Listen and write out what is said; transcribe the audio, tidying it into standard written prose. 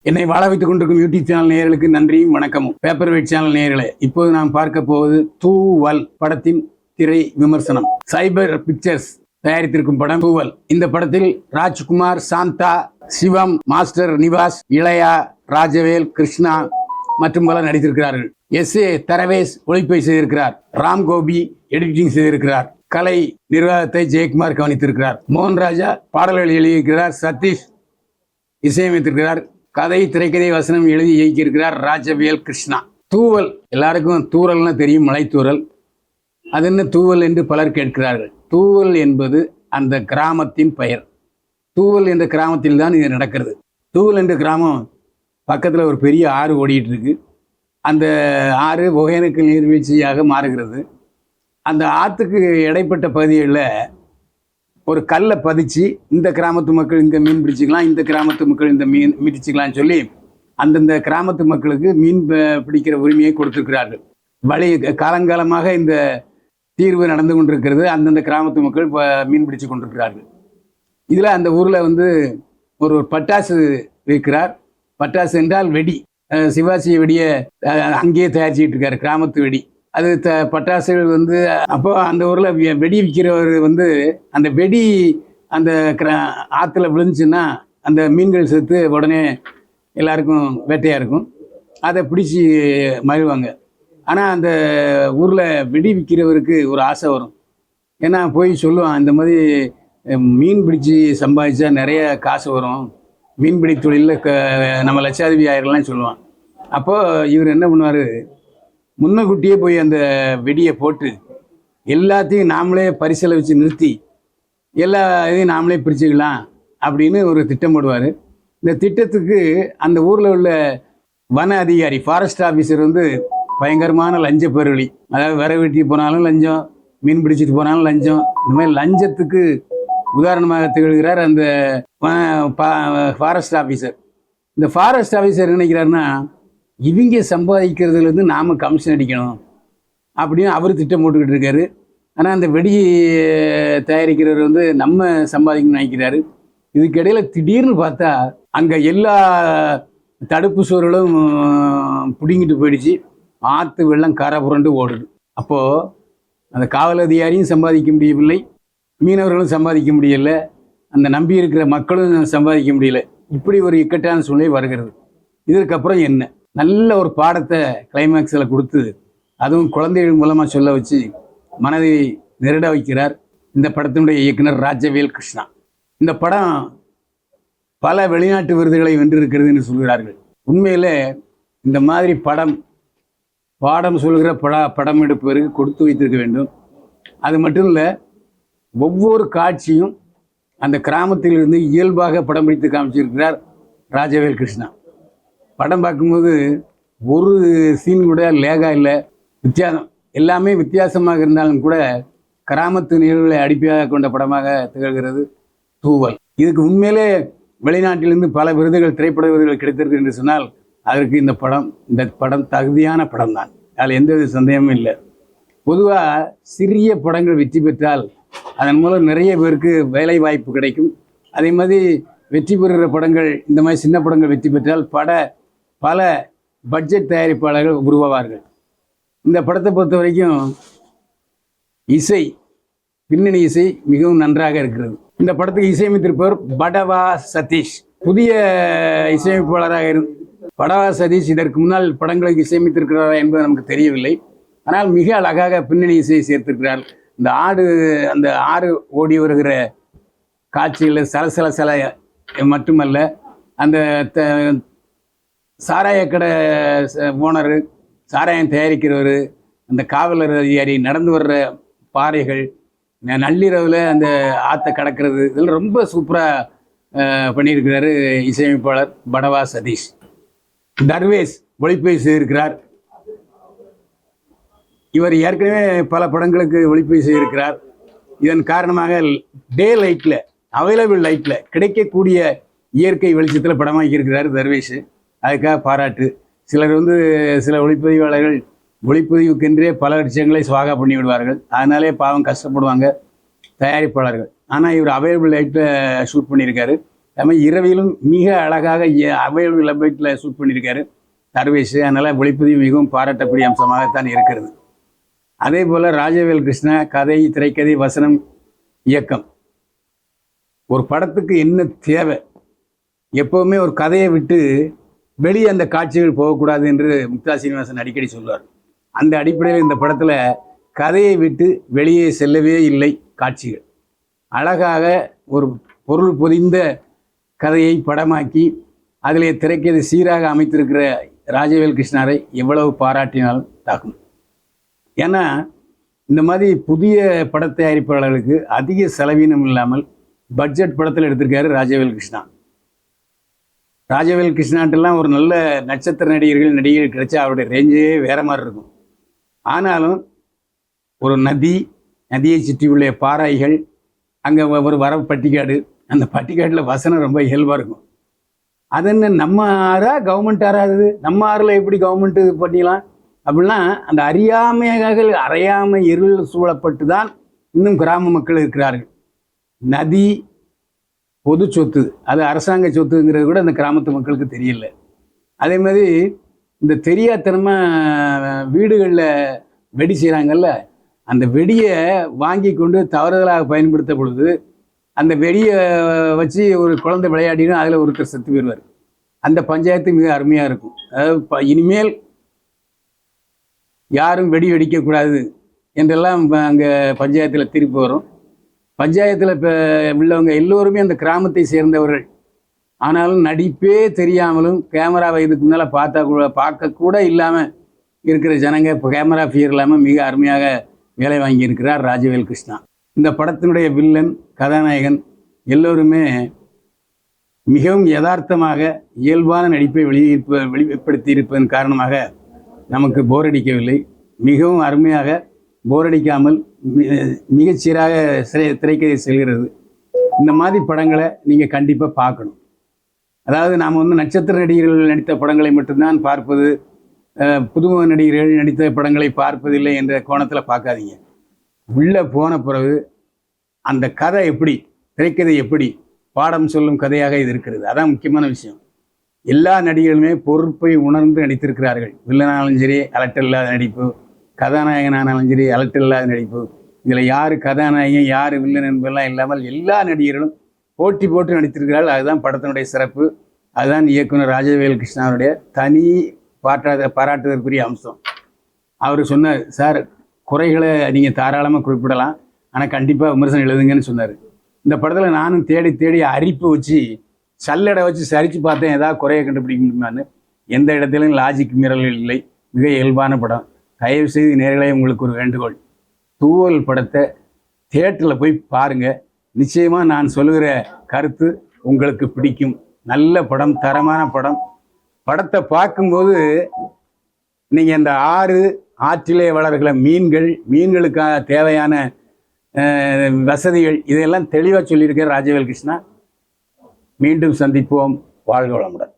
என்னை வாழ வைத்துக் கொண்டிருக்கும் யூடியூப் சேனல் நேயர்களுக்கு நன்றியும் வணக்கமும். பேப்பர் வெயிட் சேனல் நேயர்களே, இப்போது நாம் பார்க்க போவது தூவல் படத்தின் திரை விமர்சனம். சைபர் பிக்சர்ஸ் தயாரித்திருக்கும் படம் தூவல். இந்த படத்தில் ராஜ்குமார், சாந்தா, சிவம், மாஸ்டர் நிவாஸ், இளையா, ராஜவேல், கிருஷ்ணா மற்றும் பலர் நடித்திருக்கிறார்கள். SA தரவேஸ் ஒளிப்பதிவு செய்திருக்கிறார். ராம் கோபி எடிட்டிங் செய்திருக்கிறார். கலை நிர்வாகத்தை ஜெயக்குமார் கவனித்திருக்கிறார். மோகன்ராஜா பாடல்கள் எழுதியிருக்கிறார். சதீஷ் இசையமைத்திருக்கிறார். கதை, திரைக்கதை, வசனம் எழுதி இயக்கியிருக்கிறார் ராஜவேல் கிருஷ்ணா. தூவல் எல்லாருக்கும் தூறல்னா தெரியும், மலை தூறல். அது என்ன தூவல் என்று பலர் கேட்கிறார்கள். தூவல் என்பது அந்த கிராமத்தின் பெயர். தூவல் என்ற கிராமத்தில் தான் இது நடக்கிறது. தூவல் என்ற கிராமம் பக்கத்தில் ஒரு பெரிய ஆறு ஓடிட்டு இருக்கு. அந்த ஆறு ஒகேனக்கல் நீர்வீழ்ச்சியாக மாறுகிறது. அந்த ஆற்றுக்கு இடைப்பட்ட பகுதிகளில் ஒரு கல்லை பதிச்சு இந்த கிராமத்து மக்கள் இந்த மீன் பிடிச்சிக்கலாம், இந்த கிராமத்து மக்கள் இந்த மீன் பிடிச்சிக்கலாம்னு சொல்லி அந்தந்த கிராமத்து மக்களுக்கு மீன் பிடிக்கிற உரிமையை கொடுத்துருக்கிறார்கள். காலங்காலமாக இந்த தீர்வு நடந்து கொண்டிருக்கிறது. அந்தந்த கிராமத்து மக்கள் இப்போ மீன் பிடிச்சு கொண்டிருக்கிறார்கள். இதில் அந்த ஊரில் ஒரு பட்டாசு வைக்கிறார். பட்டாசு என்றால் வெடி. சிவாஜி வெடியை அங்கேயே தயாரிச்சுக்கிட்டு இருக்காரு, கிராமத்து வெடி. அது பட்டாசுகள் அப்போ அந்த ஊரில் வெடி விற்கிறவர் அந்த வெடி அந்த ஆற்றுல விழுந்துச்சுன்னா அந்த மீன்கள் சேர்த்து உடனே எல்லாருக்கும் வேட்டையாக இருக்கும். அதை பிடிச்சி மகிழ்வாங்க. ஆனால் அந்த ஊரில் வெடி விற்கிறவருக்கு ஒரு ஆசை வரும். ஏன்னா போய் சொல்லுவான், இந்த மாதிரி மீன் பிடிச்சி சம்பாதிச்சா நிறைய காசு வரும், மீன்பிடி தொழிலில் நம்ம லட்சாதிபதி ஆயிரலாம் சொல்லுவான். அப்போது இவர் என்ன பண்ணுவார், முன்னக்கூட்டியே போய் அந்த வெடியை போட்டு எல்லாத்தையும் நாமளே பரிசலை வச்சு நிறுத்தி எல்லா இதையும் நாமளே பிரிச்சுக்கலாம் அப்படின்னு ஒரு திட்டம் போடுவார். இந்த திட்டத்துக்கு அந்த ஊரில் உள்ள வன அதிகாரி, ஃபாரஸ்ட் ஆஃபீஸர் பயங்கரமான லஞ்ச பெருவழி. அதாவது விரை வெட்டி போனாலும் லஞ்சம், மீன் பிடிச்சிட்டு போனாலும் லஞ்சம். இந்த மாதிரி லஞ்சத்துக்கு உதாரணமாக திகழ்கிறார் அந்த ஃபாரஸ்ட் ஆஃபீஸர். இந்த ஃபாரஸ்ட் ஆஃபீஸர் நினைக்கிறாருன்னா, இவங்க சம்பாதிக்கிறதுலேருந்து நாம் கமிஷன் அடிக்கணும் அப்படின்னு அவர் திட்டம் போட்டுக்கிட்டு இருக்காரு. ஆனால் அந்த வெடி தயாரிக்கிறவர் நம்ம சம்பாதிக்கணும்னு நினைக்கிறாரு. இதுக்கிடையில் திடீர்னு பார்த்தா அங்கே எல்லா தடுப்பு சுவர்களும் பிடுங்கிட்டு போயிடுச்சு. ஆற்று வெள்ளம் கரை புரண்டு ஓடுது. அப்போது அந்த காவல் அதிகாரியும் சம்பாதிக்க முடியவில்லை, மீனவர்களும் சம்பாதிக்க முடியலை, அந்த நம்பி இருக்கிற மக்களும் சம்பாதிக்க முடியல. இப்படி ஒரு இக்கட்டான சூழ்நிலை வருகிறது. இதற்கப்புறம் என்ன, நல்ல ஒரு பாடத்தை கிளைமேக்ஸில் கொடுத்து அதுவும் குழந்தைகள் மூலமாக சொல்ல வச்சு மனதை நெருட வைக்கிறார் இந்த படத்தினுடைய இயக்குனர் ராஜவேல் கிருஷ்ணா. இந்த படம் பல வெளிநாட்டு விருதுகளை வென்றிருக்கிறது என்று சொல்கிறார்கள். உண்மையில் இந்த மாதிரி பாடம் சொல்கிற படம் எடுப்பவருக்கு கொடுத்து வைத்திருக்க வேண்டும். அது மட்டும் இல்லை, ஒவ்வொரு காட்சியும் அந்த கிராமத்திலிருந்து இயல்பாக படம் பிடித்து காமிச்சிருக்கிறார் ராஜவேல் கிருஷ்ணா. படம் பார்க்கும்போது ஒரு சீன் கூட லேகாக இல்லை, வித்தியாசம். எல்லாமே வித்தியாசமாக இருந்தாலும் கூட கிராமத்து நிகழ்வுகளை அடிப்படையாக கொண்ட படமாக திகழ்கிறது தூவல். இதுக்கு உண்மையிலே வெளிநாட்டிலிருந்து பல விருதுகள், திரைப்பட விருதுகள் கிடைத்திருக்கு என்று சொன்னால் அதற்கு இந்த படம் தகுதியான படம் தான். அதில் எந்தவித சந்தேகமும் இல்லை. பொதுவாக சிறிய படங்கள் வெற்றி பெற்றால் அதன் மூலம் நிறைய பேருக்கு வேலை வாய்ப்பு கிடைக்கும். அதே மாதிரி வெற்றி பெறுகிற படங்கள், இந்த மாதிரி சின்ன படங்கள் வெற்றி பெற்றால் பல பட்ஜெட் தயாரிப்பாளர்கள் உருவாவார்கள். இந்த படத்தை பொறுத்த வரைக்கும் பின்னணி இசை மிகவும் நன்றாக இருக்கிறது. இந்த படத்துக்கு இசையமைத்திருப்பவர் படவா சதீஷ். புதிய இசையமைப்பாளராக படவா சதீஷ் இதற்கு முன்னால் படங்களுக்கு இசையமைத்திருக்கிறாரா என்பது நமக்கு தெரியவில்லை. ஆனால் மிக அழகாக பின்னணி இசையை சேர்த்திருக்கிறார். அந்த ஆறு ஓடி வருகிற காட்சிகளில் சலசல மட்டுமல்ல, அந்த சாராய கடை ஓனரு, சாராயம் தயாரிக்கிறவர், அந்த காவலர் அதிகாரி, நடந்து வர்ற பாறைகள், நள்ளிரவில் அந்த ஆற்றை கடக்கிறது, இதெல்லாம் ரொம்ப சூப்பராக பண்ணியிருக்கிறாரு இசையமைப்பாளர் படவா சதீஷ். தர்வேஸ் ஒளிப்பதிவு செய்திருக்கிறார். இவர் ஏற்கனவே பல படங்களுக்கு ஒளிப்பதிவு செய்திருக்கிறார். இதன் காரணமாக அவைலபிள் லைட்டில் கிடைக்கக்கூடிய இயற்கை வெளிச்சத்தில் படமாக்கி இருக்கிறார் தர்வேஷ். அதுக்காக பாராட்டு. சிலர் சில ஒளிப்பதிவாளர்கள் ஒளிப்பதிவுக்கென்றே பல விஷயங்களை சுவாகா பண்ணி விடுவார்கள். அதனாலே பாவம் கஷ்டப்படுவாங்க தயாரிப்பாளர்கள். ஆனால் இவர் அவைலபிள் லைட்டில் ஷூட் பண்ணியிருக்காரு. நம்ம இரவிலும் மிக அழகாக அவைலபிள் லபைட்டில் ஷூட் பண்ணியிருக்காரு தர்வேஷ். அதனால் ஒளிப்பதிவு மிகவும் பாராட்டக்கூடிய அம்சமாகத்தான் இருக்கிறது. அதே போல் ராஜவேல் கிருஷ்ணா கதை, திரைக்கதை, வசனம், இயக்கம். ஒரு படத்துக்கு என்ன தேவை, எப்போவுமே ஒரு கதையை விட்டு வெளியே அந்த காட்சிகள் போகக்கூடாது என்று முக்தா சீனிவாசன் அடிக்கடி சொல்வார். அந்த அடிப்படையில் இந்த படத்தில் கதையை விட்டு வெளியே செல்லவே இல்லை காட்சிகள். அழகாக ஒரு பொருள் பொதிந்த கதையை படமாக்கி அதிலே திரைக்கதை சீராக அமைத்திருக்கிற ராஜவேல் கிருஷ்ணாரை எவ்வளவு பாராட்டினாலும் தாக்கும். ஏன்னா இந்த மாதிரி புதிய பட தயாரிப்பாளர்களுக்கு அதிக செலவீனம் இல்லாமல் பட்ஜெட் படத்தில் எடுத்திருக்காரு ராஜவேல் கிருஷ்ணா. ராஜவேல் கிருஷ்ணாட்டெல்லாம் ஒரு நல்ல நட்சத்திர நடிகர்கள் கிடைச்சா அவருடைய ரேஞ்சே வேற மாதிரி இருக்கும். ஆனாலும் ஒரு நதியை சுற்றி உள்ள பாறைகள், அங்கே ஒரு வர பட்டிக்காடு, அந்த பட்டிக்காட்டில் வசனம் ரொம்ப இயல்பாக இருக்கும். அது என்ன நம்ம ஆறா கவர்மெண்ட் ஆறாது, நம்ம ஆறில் எப்படி கவர்மெண்ட்டு பண்ணிக்கலாம் அப்படின்னா அந்த அறியாமை இருள் சூழப்பட்டு தான் இன்னும் கிராம மக்கள் இருக்கிறார்கள். நதி பொது சொத்து, அது அரசாங்க சொத்துங்கிறது கூட அந்த கிராமத்து மக்களுக்கு தெரியல. அதே மாதிரி இந்த தெரியாதனமாக வீடுகளில் வெடி செய்கிறாங்கல்ல, அந்த வெடியை வாங்கி கொண்டு தவறுதலாக பயன்படுத்த பொழுது அந்த வெடியை வச்சு ஒரு குழந்தை விளையாடினா அதில் ஒருத்தர் செத்து போயிடுவார். அந்த பஞ்சாயத்து மிக அருமையாக இருக்கும். அதாவது இனிமேல் யாரும் வெடி வெடிக்கக்கூடாது என்றெல்லாம் அங்கே பஞ்சாயத்தில் தீர்ப்பு வரும். பஞ்சாயத்தில் இப்போ உள்ளவங்க எல்லோருமே அந்த கிராமத்தை சேர்ந்தவர்கள். ஆனாலும் நடிப்பே தெரியாமலும் கேமராவை இதுக்கு முன்னால் பார்க்கக்கூட இல்லாமல் இருக்கிற ஜனங்க இப்போ கேமரா ஃபியர் இல்லாமல் மிக அருமையாக வேலை வாங்கியிருக்கிறார் ராஜவேல் கிருஷ்ணா. இந்த படத்தினுடைய வில்லன், கதாநாயகன் எல்லோருமே மிகவும் யதார்த்தமாக இயல்பான நடிப்பை வெளிப்படுத்தி இருப்பதன் காரணமாக நமக்கு போர் அடிக்கவில்லை. மிகவும் அருமையாக போர் அடிக்காமல் மிகச்சீராக திரைக்கதை செல்கிறது. இந்த மாதிரி படங்களை நீங்கள் கண்டிப்பாக பார்க்கணும். அதாவது நாம் நட்சத்திர நடிகர்கள் நடித்த படங்களை மட்டும்தான் பார்ப்பது, புதுமுக நடிகர்கள் நடித்த படங்களை பார்ப்பதில்லை என்ற கோணத்தில் பார்க்காதீங்க. உள்ளே போன பிறகு அந்த கதை எப்படி, திரைக்கதை எப்படி பாடம் சொல்லும் கதையாக இது இருக்கிறது. அதான் முக்கியமான விஷயம். எல்லா நடிகர்களுமே பொறுப்பை உணர்ந்து நடித்திருக்கிறார்கள். வில்லனாலும் சரி அலட்டல் இல்லாத நடிப்பு, கதாநாயகனானாலும் சரி அலட்டல் இல்லாத நடிப்பு. இதில் யார் கதாநாயகன் யார் வில்லன் என்பதெல்லாம் இல்லாமல் எல்லா நடிகர்களும் போட்டி போட்டு நடித்திருக்கிறார்கள். அதுதான் படத்தினுடைய சிறப்பு. அதுதான் இயக்குனர் ராஜவேல் கிருஷ்ணாவுடைய தனி பாராட்டுதற்குரிய அம்சம். அவர் சொன்னார், சார் குறைகளை நீங்கள் தாராளமாக குறிப்பிடலாம், ஆனால் கண்டிப்பாக விமர்சனம் எழுதுங்கன்னு சொன்னார். இந்த படத்தில் நானும் தேடி தேடி அரிப்பு வச்சு சல்லடை வச்சு சரித்து பார்த்தேன், ஏதாவது குறையை கண்டுபிடிக்க முடியுமான்னு. எந்த இடத்திலும் லாஜிக் மீறல்கள் இல்லை. மிக இயல்பான படம். தயவு செய்து நேர்களே உங்களுக்கு ஒரு வேண்டுகோள், தூவல் படத்தை தியேட்டரில் போய் பாருங்கள். நிச்சயமாக நான் சொல்லுகிற கருத்து உங்களுக்கு பிடிக்கும். நல்ல படம், தரமான படம். படத்தை பார்க்கும்போது நீங்கள் இந்த ஆற்றிலே வளர்கிற மீன்களுக்காக தேவையான வசதிகள் இதையெல்லாம் தெளிவாக சொல்லியிருக்கார் ராஜவேல் கிருஷ்ணா. மீண்டும் சந்திப்போம். வாழ்க வளமுடன்.